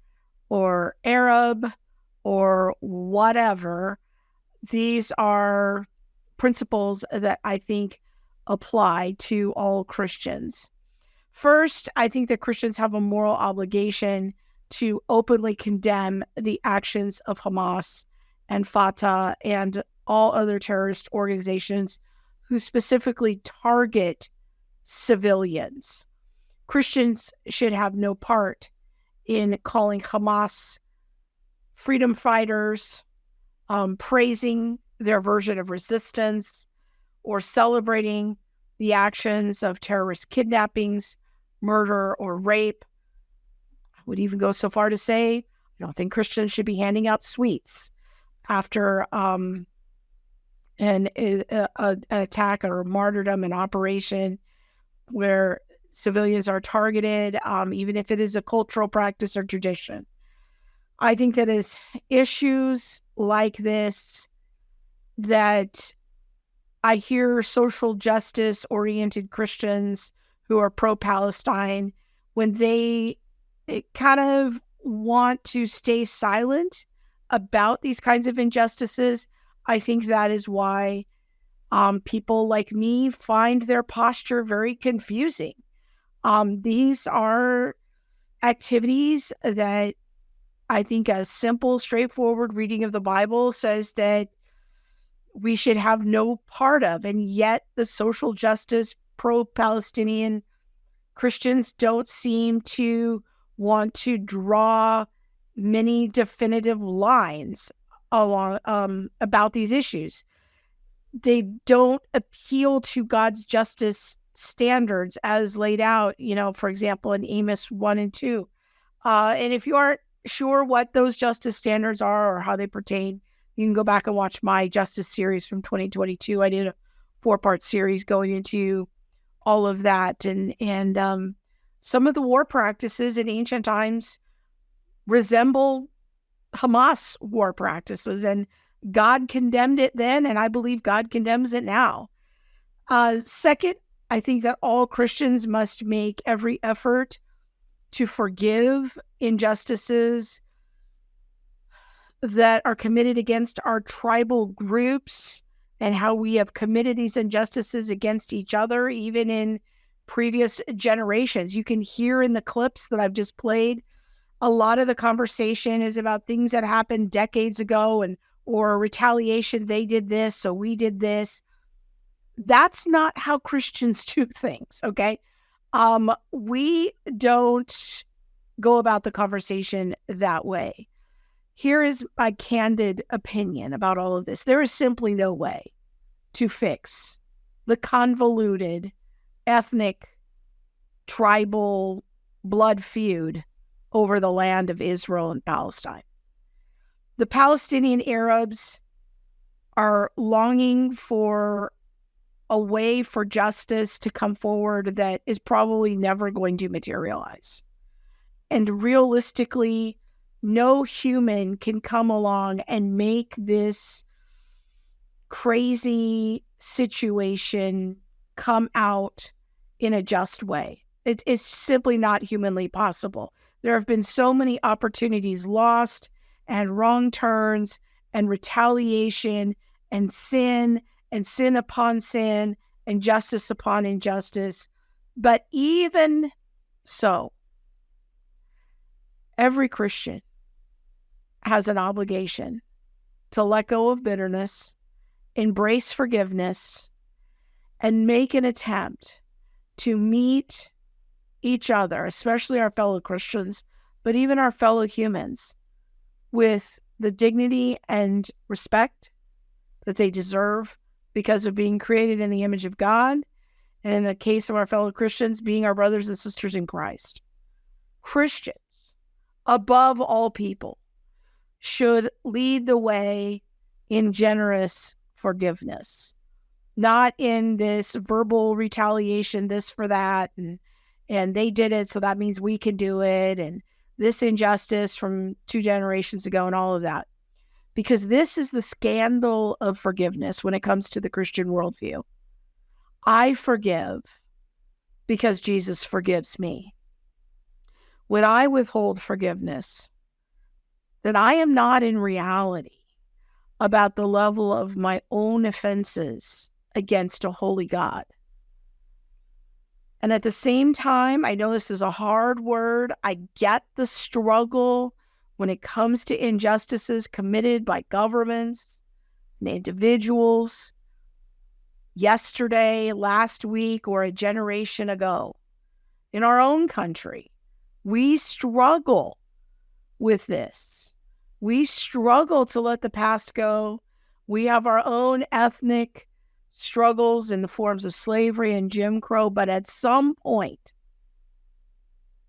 or Arab or whatever. These are principles that I think apply to all Christians. First, I think that Christians have a moral obligation to openly condemn the actions of Hamas and Fatah and all other terrorist organizations who specifically target civilians. Christians should have no part in calling Hamas freedom fighters, praising their version of resistance, or celebrating the actions of terrorist kidnappings, murder, or rape. I would even go so far to say I don't think Christians should be handing out sweets after an attack or martyrdom, an operation where civilians are targeted, even if it is a cultural practice or tradition. I think that as issues like this, that I hear social justice-oriented Christians who are pro-Palestine, when they kind of want to stay silent about these kinds of injustices, I think that is why people like me find their posture very confusing. These are activities that I think a simple, straightforward reading of the Bible says that we should have no part of, and yet the social justice pro-Palestinian Christians don't seem to want to draw many definitive lines along about these issues. They don't appeal to God's justice standards as laid out, for example, in Amos 1 and 2. And if you aren't sure what those justice standards are or how they pertain, you can go back and watch my justice series from 2022. I did a 4-part series going into all of that. And some of the war practices in ancient times resemble Hamas war practices, and God condemned it then, and I believe God condemns it now. Second, I think that all Christians must make every effort to forgive injustices that are committed against our tribal groups and how we have committed these injustices against each other, even in previous generations. You can hear in the clips that I've just played, a lot of the conversation is about things that happened decades ago or retaliation. They did this, so we did this. That's not how Christians do things, okay? We don't go about the conversation that way. Here is my candid opinion about all of this. There is simply no way to fix the convoluted, ethnic, tribal blood feud over the land of Israel and Palestine. The Palestinian Arabs are longing for a way for justice to come forward that is probably never going to materialize. And realistically, no human can come along and make this crazy situation come out in a just way. It's simply not humanly possible. There have been so many opportunities lost and wrong turns and retaliation and sin upon sin and justice upon injustice. But even so, every Christian has an obligation to let go of bitterness, embrace forgiveness, and make an attempt to meet each other, especially our fellow Christians, but even our fellow humans, with the dignity and respect that they deserve because of being created in the image of God, and in the case of our fellow Christians, being our brothers and sisters in Christ. Christians, above all people, should lead the way in generous forgiveness, not in this verbal retaliation, this for that, and they did it, so that means we can do it, and this injustice from 2 generations ago and all of that. Because this is the scandal of forgiveness when it comes to the Christian worldview. I forgive because Jesus forgives me. When I withhold forgiveness, then I am not in reality about the level of my own offenses against a holy God. And at the same time, I know this is a hard word. I get the struggle when it comes to injustices committed by governments and individuals yesterday, last week, or a generation ago. In our own country, we struggle with this. We struggle to let the past go. We have our own ethnic struggles in the forms of slavery and Jim Crow, but at some point,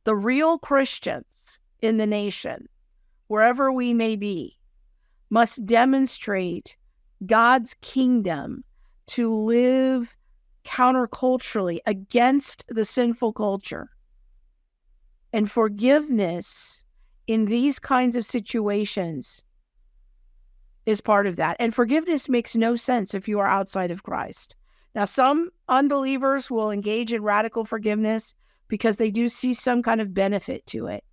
the real Christians in the nation, wherever we may be, must demonstrate God's kingdom to live counterculturally against the sinful culture. And forgiveness in these kinds of situations is part of that. And forgiveness makes no sense if you are outside of Christ. Now, some unbelievers will engage in radical forgiveness because they do see some kind of benefit to it.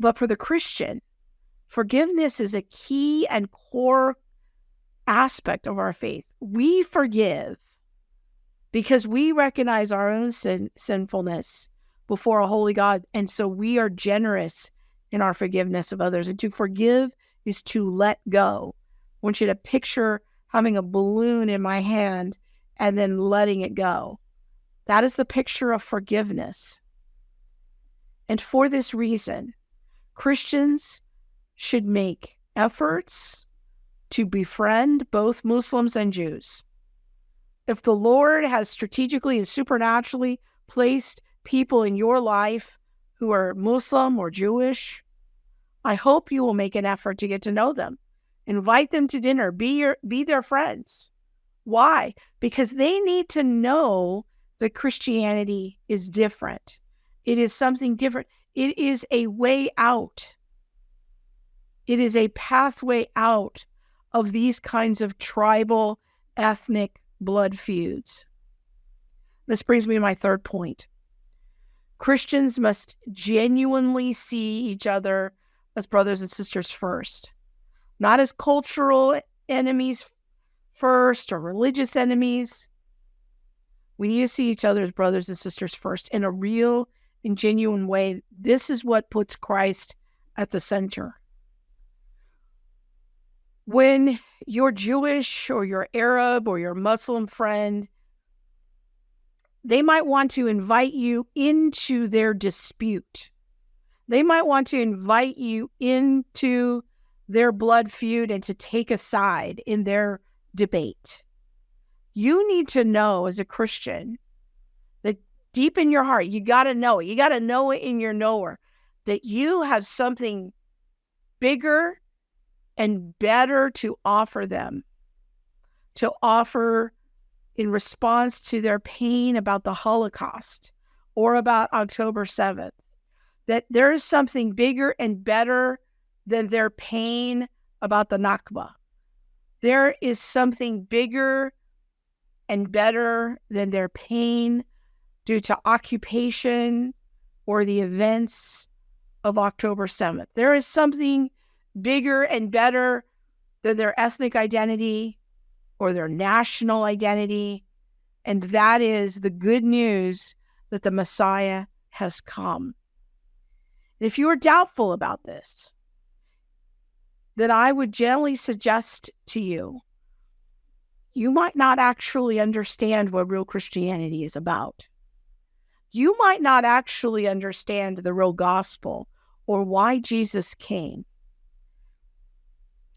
But for the Christian, forgiveness is a key and core aspect of our faith. We forgive because we recognize our own sinfulness before a holy God, and so we are generous in our forgiveness of others. And to forgive is to let go. I want you to picture having a balloon in my hand and then letting it go. That is the picture of forgiveness. And for this reason, Christians should make efforts to befriend both Muslims and Jews. If the Lord has strategically and supernaturally placed people in your life who are Muslim or Jewish, I hope you will make an effort to get to know them. Invite them to dinner. Be their friends. Why? Because they need to know that Christianity is different. It is something different. It is a way out. It is a pathway out of these kinds of tribal, ethnic blood feuds. This brings me to my third point. Christians must genuinely see each other as brothers and sisters first, not as cultural enemies first or religious enemies. We need to see each other as brothers and sisters first in a real and genuine way. This is what puts Christ at the center. When your Jewish or your Arab or your Muslim friend, they might want to invite you into their dispute. They might want to invite you into their blood feud and to take a side in their debate. You need to know as a Christian that deep in your heart, you got to know it. You got to know it in your knower that you have something bigger and better to offer them, to offer in response to their pain about the Holocaust or about October 7th, that there is something bigger and better than their pain about the Nakba. There is something bigger and better than their pain due to occupation or the events of October 7th. There is something bigger and better than their ethnic identity or their national identity, and that is the good news that the Messiah has come. And if you are doubtful about this, then I would gently suggest to you, you might not actually understand what real Christianity is about. You might not actually understand the real gospel or why Jesus came.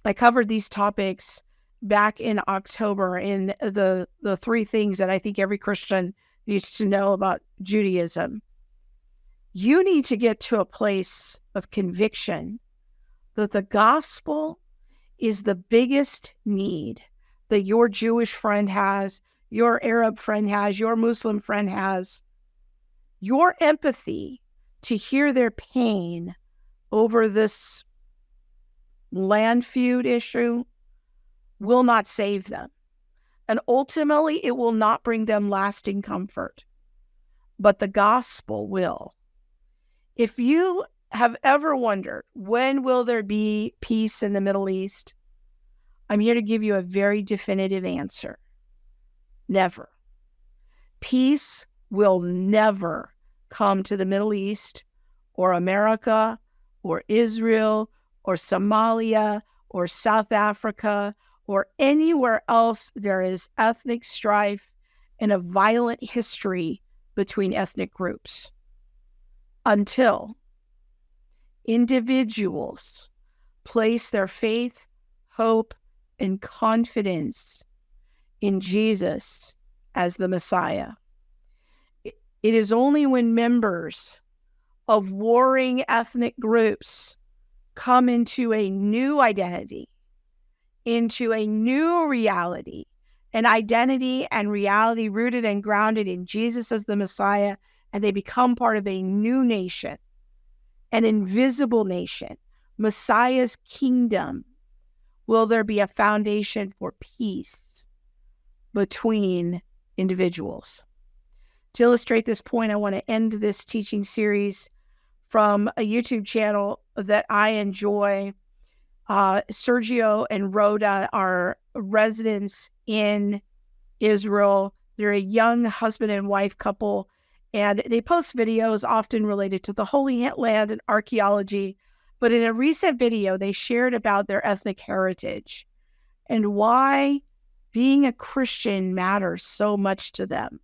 I covered these topics back in October in the 3 things that I think every Christian needs to know about Judaism. You need to get to a place of conviction that the gospel is the biggest need that your Jewish friend has, your Arab friend has, your Muslim friend has. Your empathy to hear their pain over this land feud issue will not save them. And ultimately, it will not bring them lasting comfort. But the gospel will. If you have ever wondered, when will there be peace in the Middle East? I'm here to give you a very definitive answer. Never. Peace will never come to the Middle East or America or Israel or Somalia or South Africa or anywhere else there is ethnic strife and a violent history between ethnic groups until individuals place their faith, hope, and confidence in Jesus as the Messiah. It is only when members of warring ethnic groups come into a new identity, into a new reality, an identity and reality rooted and grounded in Jesus as the Messiah, and they become part of a new nation, an invisible nation, Messiah's kingdom, will there be a foundation for peace between individuals. To illustrate this point, I want to end this teaching series from a YouTube channel that I enjoy. Sergio and Rhoda are residents in Israel. They're a young husband and wife couple, and they post videos often related to the Holy Land and archaeology. But in a recent video, they shared about their ethnic heritage and why being a Christian matters so much to them.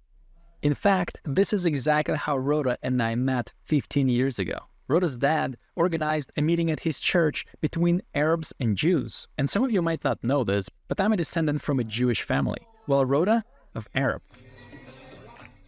In fact, this is exactly how Rhoda and I met 15 years ago. Rhoda's dad organized a meeting at his church between Arabs and Jews. And some of you might not know this, but I'm a descendant from a Jewish family, while Rhoda of Arab.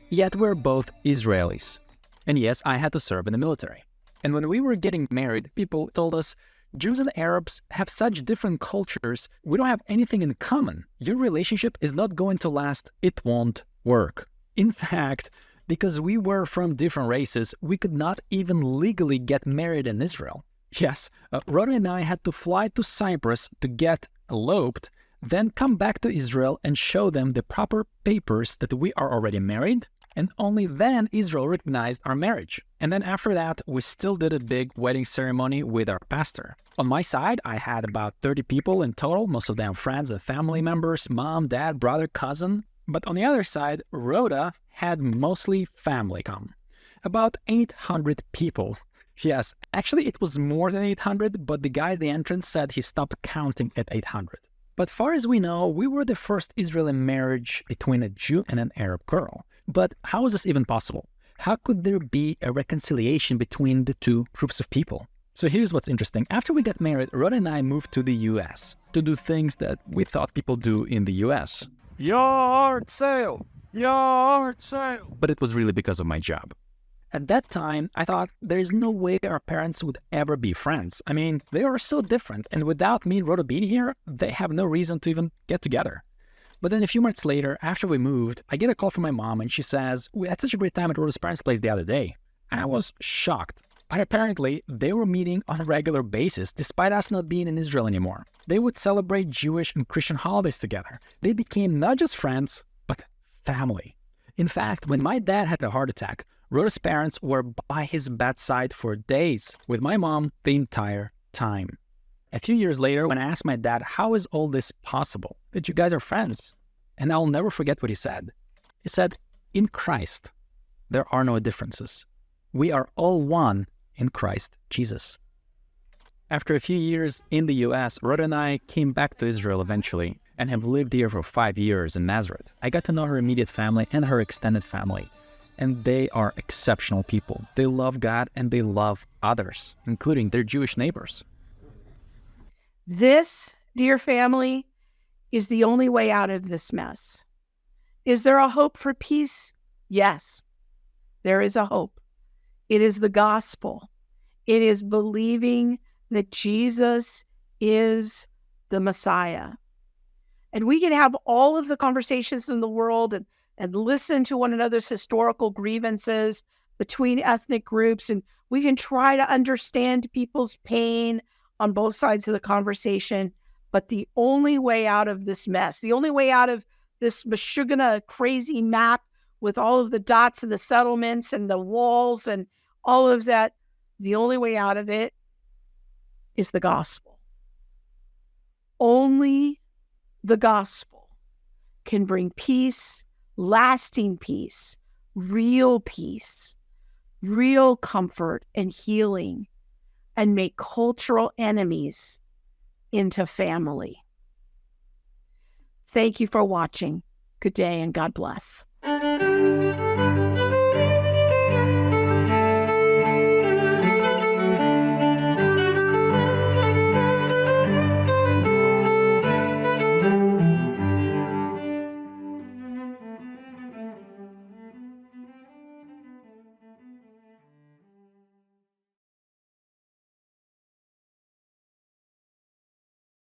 Yet we're both Israelis. And yes, I had to serve in the military. And when we were getting married, people told us, Jews and Arabs have such different cultures, we don't have anything in common. Your relationship is not going to last, it won't work. In fact, because we were from different races, we could not even legally get married in Israel. Yes, Rhoda and I had to fly to Cyprus to get eloped, then come back to Israel and show them the proper papers that we are already married, and only then Israel recognized our marriage. And then after that, we still did a big wedding ceremony with our pastor. On my side, I had about 30 people in total, most of them friends and family members, mom, dad, brother, cousin. But on the other side, Rhoda had mostly family come. About 800 people. Yes, actually it was more than 800, but the guy at the entrance said he stopped counting at 800. But far as we know, we were the first Israeli marriage between a Jew and an Arab girl. But how is this even possible? How could there be a reconciliation between the two groups of people? So here's what's interesting. After we got married, Rhoda and I moved to the US to do things that we thought people do in the US. Yard sale! Yard sale! But it was really because of my job. At that time, I thought there's no way our parents would ever be friends. I mean, they are so different, and without me and Rhoda being here, they have no reason to even get together. But then a few months later, after we moved, I get a call from my mom and she says, we had such a great time at Rhoda's parents' place the other day. I was shocked. But apparently, they were meeting on a regular basis despite us not being in Israel anymore. They would celebrate Jewish and Christian holidays together. They became not just friends, but family. In fact, when my dad had a heart attack, Rhoda's parents were by his bedside for days, with my mom the entire time. A few years later, when I asked my dad, how is all this possible, that you guys are friends? And I'll never forget what he said. He said, in Christ, there are no differences. We are all one in Christ Jesus. After a few years in the US, Rhoda and I came back to Israel eventually and have lived here for 5 years in Nazareth. I got to know her immediate family and her extended family, and they are exceptional people. They love God and they love others, including their Jewish neighbors. This, dear family, is the only way out of this mess. Is there a hope for peace? Yes, there is a hope. It is the gospel. It is believing that Jesus is the Messiah. And we can have all of the conversations in the world and listen to one another's historical grievances between ethnic groups, and we can try to understand people's pain on both sides of the conversation. But the only way out of this mess, the only way out of this Meshuggah crazy map with all of the dots and the settlements and the walls and all of that, the only way out of it is the gospel. Only the gospel can bring peace, lasting peace, real comfort and healing, and make cultural enemies into family. Thank you for watching. Good day and God bless.